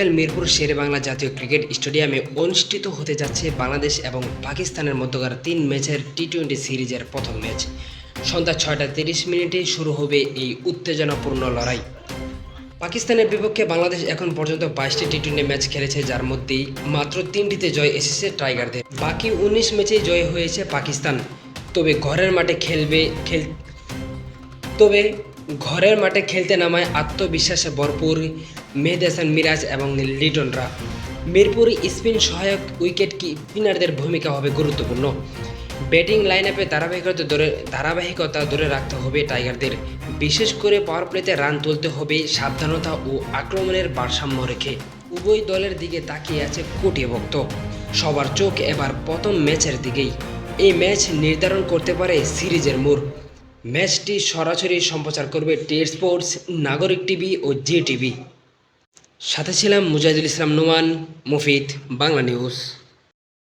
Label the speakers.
Speaker 1: আগামীকাল মিরপুর শেরেবাংলা জাতীয় ক্রিকেট স্টেডিয়ামে অনুষ্ঠিত হতে যাচ্ছে বাংলাদেশ এবং পাকিস্তানের মধ্যকার 3 ম্যাচের টি-20 সিরিজের প্রথম ম্যাচ। সন্ধ্যা 6:30 শুরু হবে এই উত্তেজনাপূর্ণ লড়াই। পাকিস্তানের বিপক্ষে বাংলাদেশ এখন পর্যন্ত 22টি টি-20 ম্যাচ খেলেছে, যার মধ্যেই মাত্র 3টিতে জয় এসেছে টাইগারদের। বাকি 19 ম্যাচেই জয় হয়েছে পাকিস্তান। তবে ঘরের মাঠে খেলতে নামায় আত্মবিশ্বাসে ভরপুর মেহেদী হাসান মিরাজ এবং লিটনরা। মিরপুর স্পিন সহায়ক উইকেট কিপারদের ভূমিকা হবে গুরুত্বপূর্ণ। ব্যাটিং লাইন আপে ধারাবাহিকতা ধরে রাখতে হবে টাইগারদের। বিশেষ করে পাওয়ার প্লেতে রান তুলতে হবে সাবধানতা ও আক্রমণের ভারসাম্য রেখে। উভয় দলের দিকে তাকিয়ে আছে কোটি ভক্ত। সবার চোখ এবার প্রথম ম্যাচের দিকেই। এই ম্যাচ নির্ধারণ করতে পারে সিরিজের মোড়। ম্যাচটি সরাসরি সম্প্রচার করবে টি স্পোর্টস, নাগরিক টিভি ও জি টিভি। সাথে ছিলাম মুজাহিদুল ইসলাম নোমান, মুফিদ, বাংলা নিউজ।